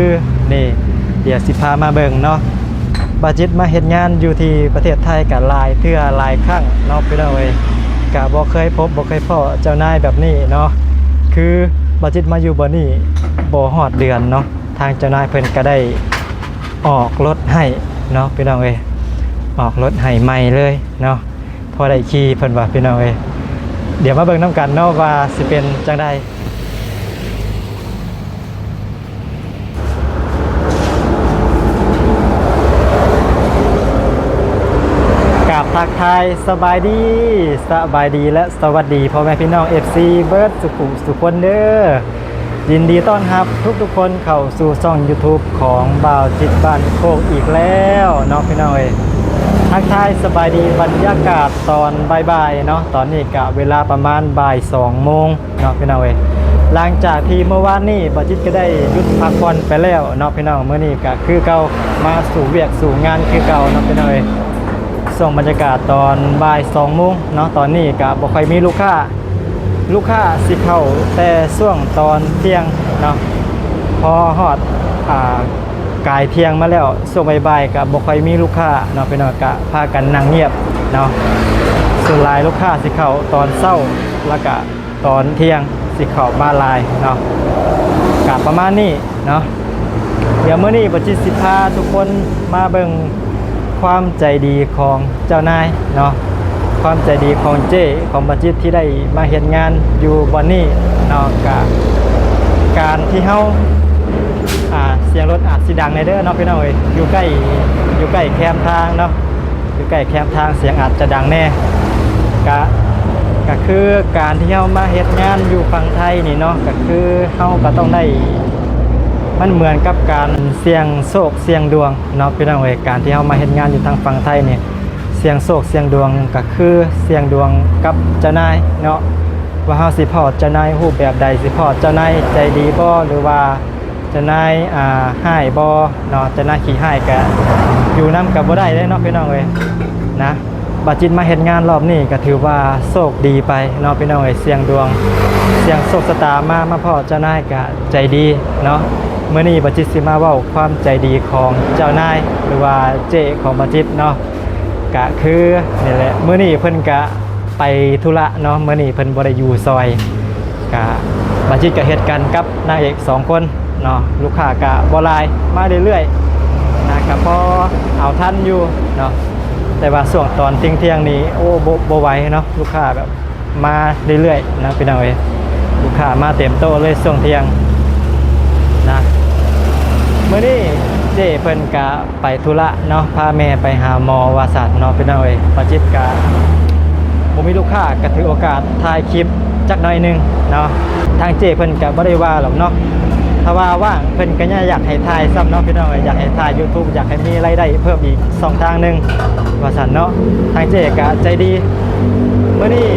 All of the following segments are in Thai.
คือนี่เดี๋ยวสิพามาเบิ่งเนาะบาจิตมาเฮ็ดงานอยู่ที่ประเทศไทยกับหลายเทื่อหลายครั้งเนาะพี่น้องเอ้ยก็บ่เคยพบบ่เคยพ้อเจ้านายแบบนี้เนาะคือบาจิตมาอยู่บ่นี่บ่ฮอดเดือนเนาะทางเจ้านายเพิ่นก็ได้ออกรถให้เนาะพี่น้องเอ้ยออกรถให้ใหม่เลยเนาะพอได้ขี่เพิ่นว่าพี่น้องเอ้ยเดี๋ยวมาเบิ่งนํกันเนาะว่าสิเป็นจังได๋ทักทายสบายดีและสวัสดีพ่อแม่พี่น้อง FC เบิร์ดสุคนเด้อยินดีต้อนรับทุกคนเข้าสู่ช่อง YouTube ของบ่าวจิตบ้านโคกอีกแล้วเนาะพี่น้องเอ้ยทักทายสบายดีบรรยากาศตอนบ่ายๆเนาะตอนนี้กะเวลาประมาณบ่าย2โมงเนาะพี่น้องเอ้ยหลังจากที่เมื่อวานนี้บ่าวจิตก็ได้หยุดพักผ่อนไปแล้วเนาะพี่น้องมื้อนี้ก็คือเก่ามาสู่เวียกสู่งานคือเก่าเนาะพี่น้องเอ้ยส่งบรรยากาศตอนบ่าย2โมงเนาะตอนนี้ก็บ่ค่อยมีลูกค้าสิเข้าแต่ช่วงตอนเที่ยงเนาะพอฮอดกายเที่ยงมาแล้วช่วงบ่ายๆก็บ่ค่อยมีลูกค้าเนาะพี่น้องก็พากันนั่งเงียบเนาะส่วนหลายลูกค้าสิเข้าตอนเช้าแล้วก็ตอนเที่ยงสิเข้ามาหลายเนาะก็ประมาณนี้เนาะเดี๋ยวมื้อนี้บ่จิตสิพาทุกคนมาเบิ่งความใจดีของเจ้านายเนาะความใจดีของเจ้ของบัจิตที่ได้มาเห็นงานอยู่วันนี้เนาะการที่เฮาเสียงรถอาจสิดังในเด้อเนาะพี่น้องเอ้ยอยู่ใกล้แคมทางเนาะอยู่ใกล้แคมทางเสียงอาจจะดังแน่ก็คือการที่เฮามาเฮ็ดงานอยู่ฝั่งไทยนี่เนาะก็คือเฮาก็ต้องได้มันเหมือนกับการเสี่ยงโชคเสี่ยงดวงเนาะพี่น้องเอ้ยการที่เฮามาเฮ็ดงานอยู่ทางฝั่งไทยนี่เสี่ยงโชคเสี่ยงดวงก็คือเสี่ยงดวงกับเจ้านายเนาะว่าเฮาสิพอเจ้านายรูปแบบใดสิพอเจ้านายใจดีบ่หรือว่าเจ้านายร้ายบ่เนาะเจ้านายขี้ร้ายก็อยู่นำกับบ่ได้เด้เนาะพี่น้องเอ้ยนะบาจิตมาเฮ็ดงานรอบนี้ก็ถือว่าโชคดีไปเนาะพี่น้องเอ้ยเสี่ยงดวงเสี่ยงโชคชะตามาพอเจ้านายก็ใจดีเนาะเมื่อนี้บัจิตสิมาเว้าความใจดีของเจ้านายหรือว่าเจ้ของบัจิตเนาะก็คือนี่แหละเมื่อนี้เพิ่นก็ไปธุระเนาะเมื่อนี้เพิ่นบ่ได้อยู่ซอยก็บัจิตก็เฮ็ดกันกับนางเอก2คนเนาะลูกค้าก็บ่หลายมาเรื่อยๆนะก็พอเอาทันอยู่เนาะแต่ว่าช่วงตอนเที่ยงนี้โอ้บ่ไหวเนาะลูกค้าแบบมาเรื่อยๆนะพี่น้องเอ้ยลูกค้ามาเต็มโต๊ะเลยช่วงเที่ยงนะเมื่อนี้เจ้เพิ่นกะไปธุระเนาะพาแม่ไปหาหมอวาสัตเนาะพี่น้องเอ้ยปาจิตกะบ่มีลูกค้าก็ถือโอกาสถ่ายคลิปจักหน่อยนึงเนาะทางเจ้เพิ่นกะบ่ได้ว่าหรอกเนาะถ้าว่าว่างเพิ่นก็อยากให้ถ่ายซ้ำเนาะพี่น้องเอ้ยอยากให้ถ่าย YouTube อยากให้มีรายได้เพิ่มอีก2ทางนึงว่าซั่นเนาะทางเจ้กะใจดีเมื่อนี้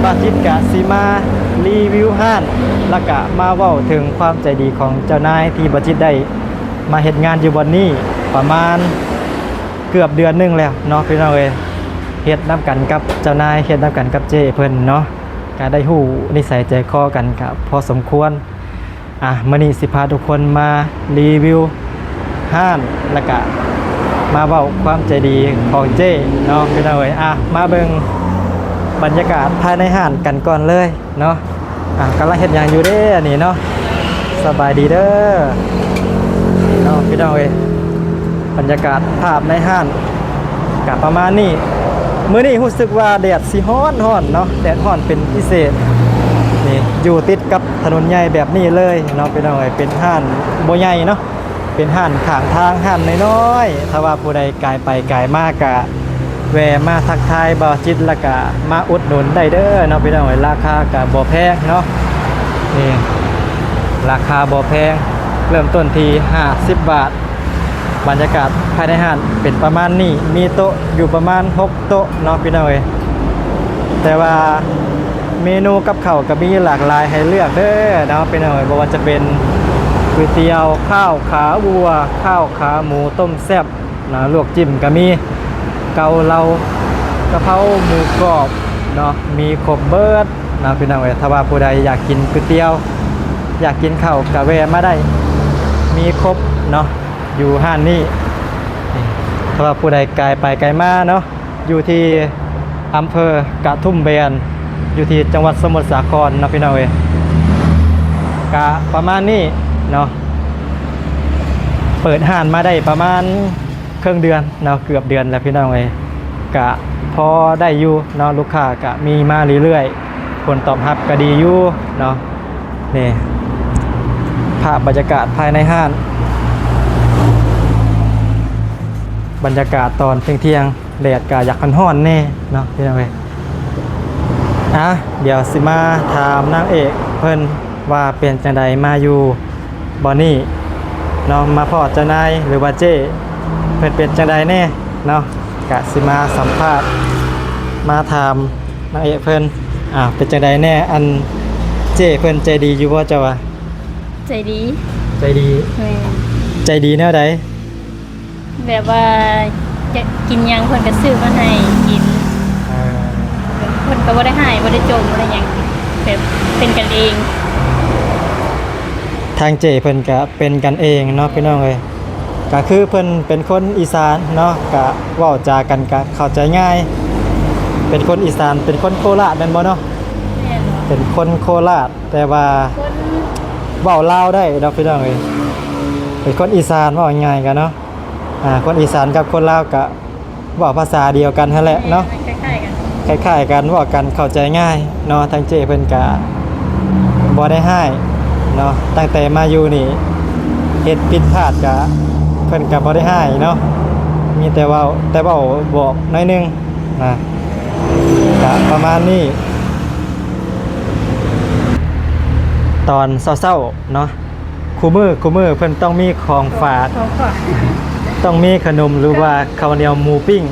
ปาจิตกะสิมารีวิวห้านแล้วก็มาเว้าถึงความใจดีของเจ้านายที่บัจิตได้มาเฮ็ดงานอยู่วันนี้ประมาณเกือบเดือนนึงแล้วเนาะพี่น้องเอ้ยเฮ็ดนำกันกับเจ้านายเฮ็ดนำกันกับเจ้เพิ่นเนาะก็ได้ฮู้นิสัยใจคอกันก็พอสมควรมื้อนี้สิพาทุกคนมารีวิวห้านแล้วก็มาเว้าความใจดีของเจ้เนาะพี่น้องเอ้ยมาเบิ่งบรรยากาศภายในห้านกันก่อนเลยเนาะกำลังเฮ็ดหยังอยู่เด้อันนี้เนาะสบายดีเด้อเนาะพี่น้องเอ้ยบรรยากาศภาพในห้านก็ประมาณนี้มื้อนี้รู้สึกว่าแดดสิร้อนเนาะแดดร้อนเป็นพิเศษนี่อยู่ติดกับถนนใหญ่แบบนี้เลยเนาะพี่น้องเอ้ยเป็นห้านบ่ใหญ่เนาะเป็นห้านข้างทางห้านน้อยๆถ้าว่าผู้ใดกายไปกายมาก็แวะมาทักทายบ่าวจิตแล้วก็มาอุดหนุนได้เด้อเนาะพี่น้องเอ้ยราคาก็บ่แพงเนาะนี่ราคาบ่แพงเริ่มต้นที่50 บาทบรรยากาศภายในห้านเป็นประมาณนี้มีโต๊ะอยู่ประมาณ6โต๊ะเนาะพี่น้องเอ้ยแต่ว่าเมนูกับข้าวก็มีหลากหลายให้เลือกเด้อเนาะพี่น้องเอ้ยบ่ว่าจะเป็นก๋วยเตี๋ยวข้าวขาวัวข้าวขาหมูต้มแซ่บนะลวกจิ้มก็มีเกาเหลากะเพราหมูกรอบเนาะมีครบเบิดนะพี่น้องเอ้ยถ้าว่าผู้ใดอยากกินก๋วยเตี๋ยวอยากกินข้าวกะแวะมาได้ มีครบเนาะอยู่ห้านนี้นี่ถ้าว่าผู้ใดไกลไปไกลมาเนาะอยู่ที่อำเภอกระทุ่มแบนอยู่ที่จังหวัดสมุทรสาครเนาะพี่น้องเอ้ยกะประมาณนี้เนาะเปิดห้านมาได้ประมาณครึ่งเดือนเนาะเกือบเดือนแล้วพี่น้องเอ้ยกะพอได้อยู่เนาะลูกค้ากะมีมาเรื่อยๆผลตอบรับก็ดีอยู่เนาะนี่ภาพบรรยากาศภายในห้านบรรยากาศตอนเที่ยงๆแดดก็อยากร้อนๆแน่เนาะพี่น้องเอ้ยเดี๋ยวสิมาถามนางเอกเพิ่นว่าเป็นจังใดมาอยู่บอนนี่เนาะมาพ่อเจ้านายหรือว่าเจ้เพิ่นเป็นจังใดแน่เนาะกะสิมาสัมภาษณ์มาถามนางเอกเพิ่นเป็นจังใดแน่อันเจ้เพิ่นใจดีอยู่บ่เจ้าว่าใจดีใจดีแม่ใจดีแนวใดแบบว่าจะกินหยังเพิ่นก็ซื้อมาให้กินเพิ่นก็บ่ได้ให้บ่ได้จมบ่ได้หยังแบบเป็นกันเองทางเจ้เพิ่นก็เป็นกันเองเนาะพี่น้องเอ้ยก็คือเพิ่นเป็นคนอีสานเนาะก็เว้าจากันก็เข้าใจง่ายเป็นคนอีสานเป็นคนโคราชแม่นบ่เนาะแม่นบ่เป็นคนโคราชแต่ว่าคนเว้าลาวได้ดอกพี่น้องเอ้ยเป็นคนอีสานเว้าง่ายๆกันเนาะคนอีสานกับคนลาวก็เว้าภาษาเดียวกันนั่นแหละเนาะคล้ายๆกันเว้ากันเข้าใจง่ายเนาะทางเจ้เพิ่นก็บ่ได้ให้เนาะตั้งแต่มาอยู่นี่เฮ็ดผิดพลาดก็เพิ่นก็บ่ได้ให้เนาะมีแต่เว้าบอกหน่อยนึงนะก็ประมาณนี้ตอนเช้าๆเนาะคู่มือเพิ่นต้องมีของฝากต้องมีขนมหรือว่าข้าวเหนียวหมูปิ้ง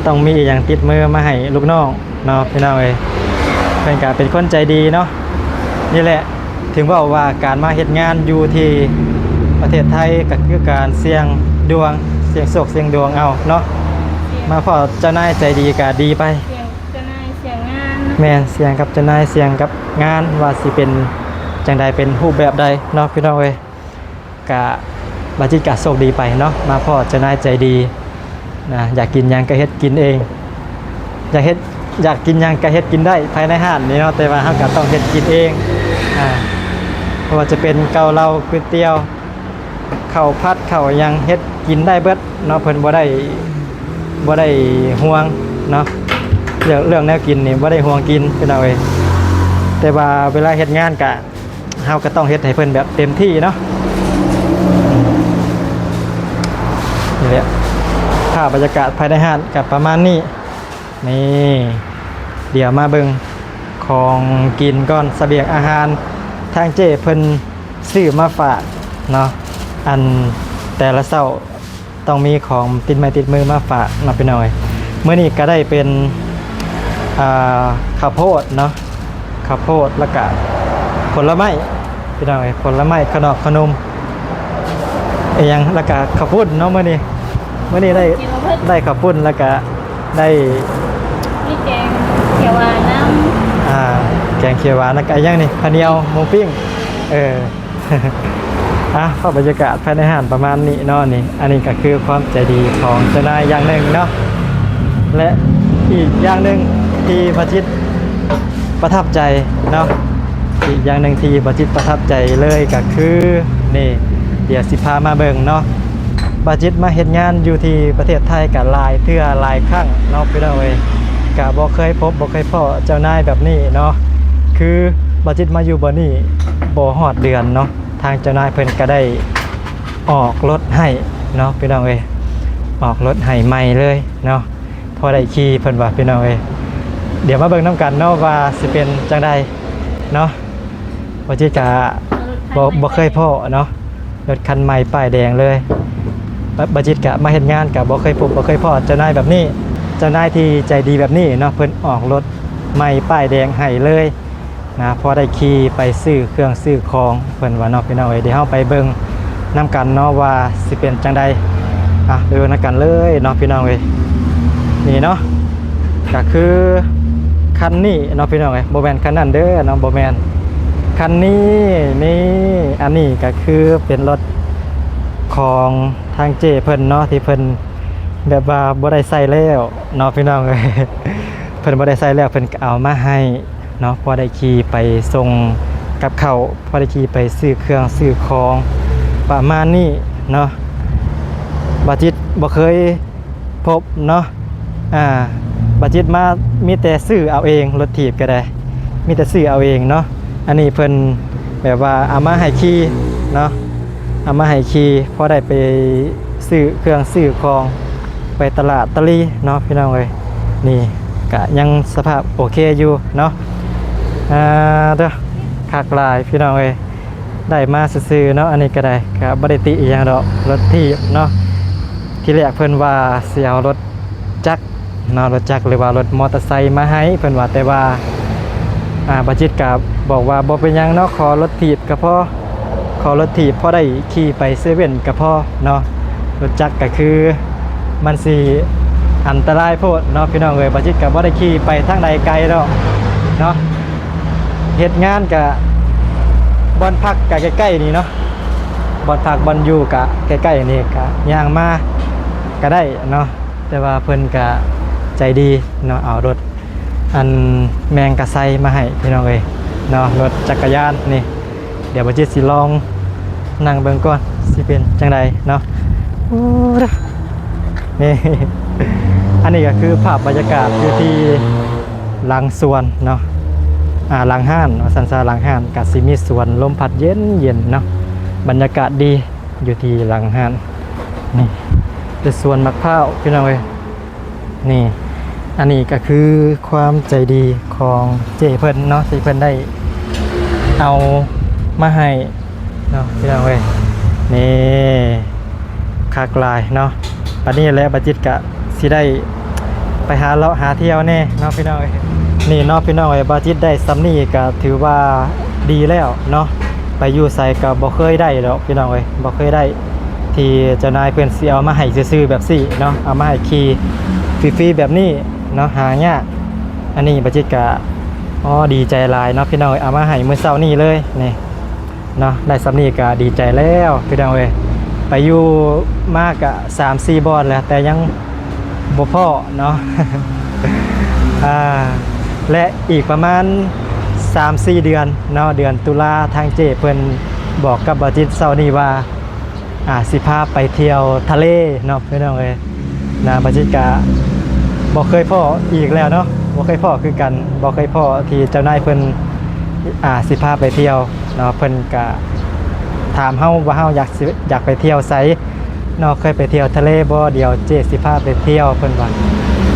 ต้องมีอย่างติดมือมาให้ลูกน้องเนาะพี่น้องเอ้ยเพิ่นก็เป็นคนใจดีเนาะนี่แหละถึงว่าการมาเฮ็ดงานอยู่ที่ประเทศไทยก็คือการเสี่ยงดวงเสี่ยงโชคเสี่ยงดวงเอาเนาะมาพอเจ้านายใจดีก็ดีไปเจ้านายเสี่ยงงานแม่นเสี่ยงกับเจ้านายเสี่ยงกับงานว่าสิเป็นจังใดเป็นรูปแบบใดเนาะพี่น้องเอ้ยก็บัดจิตก็โชคดีไปเนาะมาพอเจ้านายใจดีนะอยากกินหยังก็เฮ็ดกินเองอยากกินหยังก็เฮ็ดกินได้ภายในห้านนี่เนาะแต่ว่าเฮาก็ต้องเฮ็ดกินเองเพราะว่าจะเป็นเกาเหลาก๋วยเตี๋ยวข้าวผัดข้าวหยังเฮ็ดกินได้เบิดเนาะเพิ่นบ่ได้ห่วงเนาะเรื่องแนวกินนี่บ่ได้ห่วงกินพี่น้องเอ้ยแต่ว่าเวลาเฮ็ดงานก็เฮาก็ต้องเฮ็ดให้เพิ่นแบบเต็มที่เนาะนี่แหละภาพบรรยากาศภายในห้างกับประมาณนี้นี่เดี๋ยวมาเบิ่งของกินก่อนเสบียงอาหารทางเจ้เพิ่นซื้อมาฝากเนาะอันแต่ละเช้าต้องมีของติดไม้ติดมือมาฝากมาไปหน่อยเมื่อนี้ก็ได้เป็นข้าวโพดเนาะข้าวโพดแล้วก็ผลไม้พี่น้องผลไม้ขนมยังแล้วก็ข้าวปุ้นเนาะเมื่อนี้ได้ข้าวปุ้นแล้วก็ได้มีแกงเขียวหวานน้ำแกงเขียวหวานแล้วก็ยังนี่ข้าวเหนียวหมูปิ้งภาพบรรยากาศภายในห้างประมาณนี้เนาะนี่อันนี้ก็คือความใจดีของเจ้านายอย่างหนึ่งเนาะและอีกอย่างหนึ่งที่บัจิตประทับใจเนาะอีกอย่างหนึ่งที่บัจิตประทับใจเลยก็คือนี่เดี๋ยวสิพามาเบิ่งเนาะบัจิตมาเฮ็ดงานอยู่ที่ประเทศไทยกับหลายเทื่อหลายครั้งเนาะพี่น้องเอ้ยก็บ่เคยพบบ่เคยพ้อเจ้านายแบบนี้เนาะคือบัจิตมาอยู่บ่นี่บ่ฮอดเดือนเนาะทางเจ้านายเพิ่นก็ได้ออกรถให้เนาะพี่น้องเอ้ยออกรถให้ใหม่เลยเนาะพอได้ขี่เพิ่นว่าพี่น้องเอ้ยเดี๋ยวมาเบิ่งน้ำกันเนาะว่าสิเป็นจังใดเนาะว่าจิจะบ่เคยพ้อเนาะรถคันใหม่ป้ายแดงเลยบัจิตกะมาเฮ็ดงานกะบ่เคยพบบ่เคยพ้อเจ้านายแบบนี้เจ้านายที่ใจดีแบบนี้เนาะเพิ่นออกรถใหม่ป้ายแดงให้เลยนะพอได้ขี่ไปซื้อเครื่องซื้อของเพิ่นว่าเนาะพี่น้องเอ้ยเดี๋ยวเฮาไปเบิ่งนำกันเนาะว่าสิเป็นจังใดไปเบิ่งนำกันเลยเนาะพี่น้องเอ้ยนี่เนาะก็คือคันนี้เนาะพี่น้องเอ้ยบ่แม่นคันนั้นเด้อเนาะบ่แม่น คันนี้นี่อันนี้ก็คือเป็นรถของทางเจเพิ่นเนาะที่เพิ่นแบบว่าบ่ได้ใส่แล้วเนาะพี่น้องเอ้ย เพิ่นบ่ได้ใส่แล้วเพิ่นก็เอามาให้เนาะพอได้ขี่ไปส่งกับข้าวพอได้ขี่ไปซื้อเครื่องซื้อของประมาณนี้เนาะบาจิตบ่เคยพบเนาะบาจิตมามีแต่ซื้อเอาเองรถถีบก็ได้มีแต่ซื้อเอาเองเนาะอันนี้เพิ่นแบบว่าเอามาให้ขี่เนาะเอามาให้ขี่พอได้ไปซื้อเครื่องซื้อของไปตลาดตะลีเนาะพี่น้องเอ้ยนี่ก็ยังสภาพโอเคอยู่เนาะเด้อคักหลายพี่น้องเอ้ยได้มาซื่อๆเนาะอันนี้ก็ได้ก็บ่ได้ติอีหยังดอกรถถีบเนาะที่แรกเพิ่นว่าสิเอารถจักรเนาะรถจักรหรือว่ารถมอเตอร์ไซค์มาให้เพิ่นว่าแต่ว่าบาจิตก็บอกว่าบ่เป็นหยังเนาะขอรถถีบก็พอขอรถถีบพอได้ขี่ไปเซเว่นก็พอเนาะรถจักรก็คือมันสิอันตรายโพดเนาะพี่น้องเอ้ยบาจิตก็บ่ได้ขี่ไปทางใดไกลดอกเนาะเฮ็ดงานก็บ่อนพักก็ใกล้ๆนี่เนาะบ่อนพักบ่อนอยู่ก็ใกล้ๆนี่ก็ย่างมาก็ได้เนาะแต่ว่าเพิ่นก็ใจดีเนาะเอารถอันแมงกะไซมาให้พี่น้องเอ้ยเนาะรถจักรยานนี่เดี๋ยวบาจิตสิลองนั่งเบิ่งก่อนสิเป็นจังไดเนาะโอ้นี่ อันนี้ก็คือภาพบรรยากาศอยู่ที่หลังสวนเนาะหลังห้านสันซาหลังห้านกสิมีสวนลมพัดเย็นเย็นเนาะบรรยากาศดีอยู่ที่หลังห้านนี่เป็นสวนมะพร้าวพี่น้องเอ้ยนี่อันนี้ก็คือความใจดีของเจเพิ่นเนาะที่เพิ่นได้เอามาให้เนาะพี่น้องเอ้ยนี่คักลายเนาะปันนี้แหละบัจิตกะสิได้ไปหาเลาะหาเที่ยวแน่เนาะพี่น้องเอ้ยนี่เนาะพี่น้องเอ้ยบัจิตได้ซ้ำนี่ก็ถือว่าดีแล้วเนาะไปอยู่ไสก็บ่เคยได้ดอกพี่น้องเอ้ยบ่เคยได้ที่เจ้านายเพิ่นสิเอามาให้ซื่อๆแบบซี่เนาะเอามาให้ขี่ฟรีๆแบบนี้เนาะหายากอันนี้บัจิตกะดีใจหลายเนาะพี่น้องเอ้ยเอามาให้มื้อเช้านี้เลยนี่เนาะได้ซ้ำนี่ก็ดีใจแล้วพี่น้องเอ้ยไปอยู่มากอะ3-4 บอลแล้วแต่ยังบ่พอเนาะ และอีกประมาณ 3-4 เดือนเนาะเดือนตุลาทางเจเพิ่นบอกกับบาจิตเช้านี้ว่าสิพาไปเที่ยวทะเลเนาะพี่น้องเอ้ยนะบาจิตก็บ่เคยพ้ออีกแล้วเนาะบ่เคยพ้อคือกันบ่เคยพ้อที่เจ้านายเพิ่นสิพาไปเที่ยวเนาะเพิ่นก็ถามเฮาว่าเฮาอยากไปเที่ยวไสเนาะเคยไปเที่ยวทะเลบ่เดี๋ยวเจสิพาไปเที่ยวเพิ่นว่า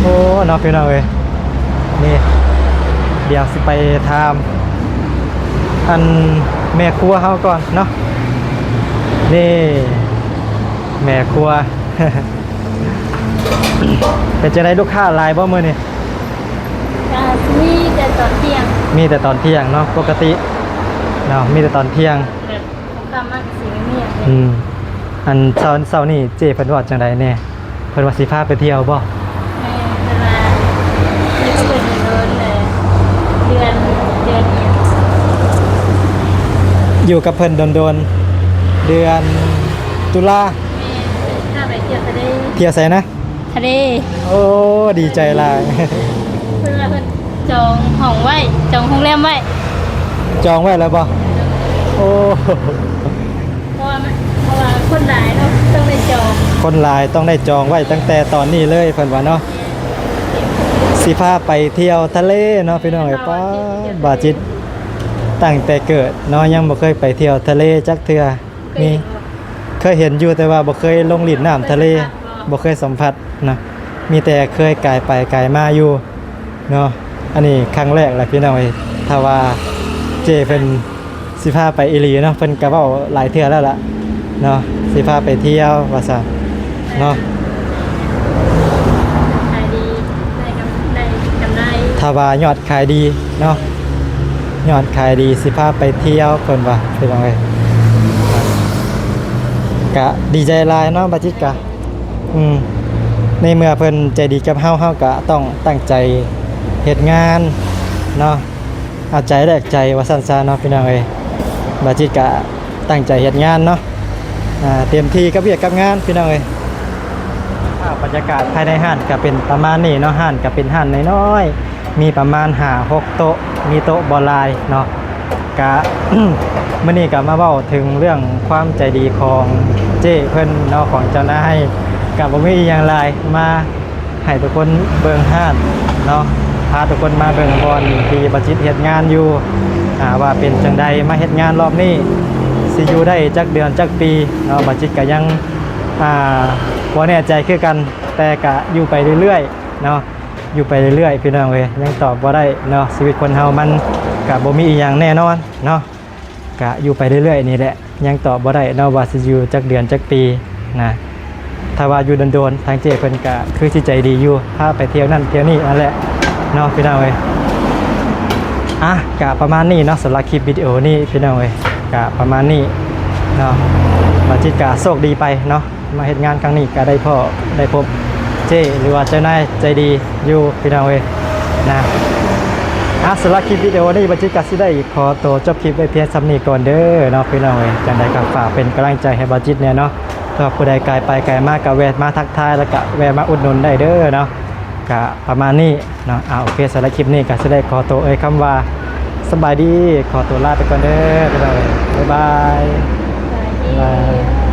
โอ้เนาะพี่น้องเอ้ยนี่เดี๋ยวสิไปถามอันแม่ครัวเฮาก่อนเนาะนี่แม่ครัว เป็นจะได้ลูกค้าหลายบ่มื้อนี้ มีแต่ตอนเที่ยง มีแต่ตอนเที่ยงเนาะปกติเนาะมีแต่ตอนเที่ยงแบบกำลังสิเงียบเลย อันเช้านี่เจเพิ่นว่าจังไดแน่เพิ่นว่าสิพาไปเที่ยวบ่ เวลาที่เปิดเดินเลยเดือนนี้ อยู่กับเพิ่นโดนๆเดือนตุลา ถ้าไปเที่ยวทะเล เที่ยวไสนะ ทะเล โอ้ดีใจหลาย เพื่อนจองห้องไว้จองโรงแรมไว้ จองไว้แล้วบ่โอ้ เพราะว่าคนหลายเนาะต้องได้จอง คนหลายต้องได้จองไว้ตั้งแต่ตอนนี้เลยเพิ่นว่าเนาะสิพาไปเที่ยวทะเลเนาะพี่น้องไอ้ป้าบาจิตตั้งแต่เกิดเนาะยังบ่เคยไปเที่ยวทะเลจักเทื่อนี่เคยเห็นอยู่แต่ว่าบ่เคยลงเล่นน้ำทะเลบ่เคยสัมผัสนะมีแต่เคยกายไปกายมาอยู่เนาะอันนี้ครั้งแรกแหละพี่น้องไอ้ถ้าว่าเจเพิ่นสิพาไปอีหลีเนาะเพิ่นก็เว้าหลายเทื่อแล้วล่ะเนาะสิพาไปเที่ยวว่าซั่นเนาะ ขายดีได้กำไร ถ้าว่ายอดขายดีเนาะยอดขายดีสิพาไปเที่ยวเพิ่นว่าเป็นจังไงกะดีใจหลายเนาะบาจิตกะในเมื่อเพิ่นใจดีกับเฮาก็ต้องตั้งใจเฮ็ดงานเนาะ เอาใจแลกใจว่าซั่นซะเนาะพี่น้องเอ้ยบาจิตก็ตั้งใจเฮ็ดงานเนาะเต็มที่กับเวียกกับงานพี่น้องเอ้ยบรรยากาศภายในห้านก็เป็นประมาณนี้เนาะห้านก็เป็นห้านน้อยๆมีประมาณ5-6โต๊ะมีโต๊ะบ่หลายเนาะก็ มื้อนี้ก็มาเว้าถึงเรื่องความใจดีของเจ้เพิ่นเนาะของเจ้านายก็บ่มีอิหยังหลายมาให้ทุกคนเบิ่งห้านเนาะพาทุกคนมาเบิ่งบอนที่บัจิตเฮ็ดงานอยู่ว่าเป็นจังใดมาเฮ็ดงานรอบนี้สิอยู่ได้จักเดือนจักปีเนาะบัจิตก็ยังบ่แน่ใจคือกันแต่ก็อยู่ไปเรื่อยๆเนาะอยู่ไปเรื่อยๆพี่น้องเว้ยยังตอบบ่ได้เนาะชีวิตคนเฮามันก็บ่มีอีหยังแน่นอนเนาะก็อยู่ไปเรื่อยๆนี่แหละยังตอบบ่ได้เนาะว่าสิอยู่จักเดือนจักปีนะถ้าว่าอยู่โดนๆทางเจ้เพิ่นก็คือสิใจดีอยู่พาไปเที่ยวนั่นเที่ยวนี่นั่นแหละเนาะพี่น้องเว้ยก็ประมาณนี้เนาะสำหรับคลิปวิดีโอนี้พี่น้องเว้ยก็ประมาณนี้เนาะบัจิตก็โชคดีไปเนาะมาเฮ็ดงานครั้งนี้ก็ได้พบเจ้หรือว่าเจ้านายใจดีอยู่พี่น้องเว้ยนะสำหรับคลิปวิดีโอนี้บัจิตก็สิได้ขอตัวจบคลิปไว้เพียงส่ำนี้ก่อนเด้อเนาะพี่น้องเว้ยจังใดก็ฝากเป็นกำลังใจให้บัจิตเนี่ยเนาะถ้าผู้ใดไกลไปไกลมากก็แวะมาทักทายแล้วก็แวะมาอุดหนุนได้เด้อเนาะก็ประมาณนี้เนาะโอเคสำหรับคลิปนี้ก็สิได้ขอตัวคำว่าสบายดีขอตัวลาไปก่อนเด้อพี่น้องเว้ยบ๊ายบาย สวัสดี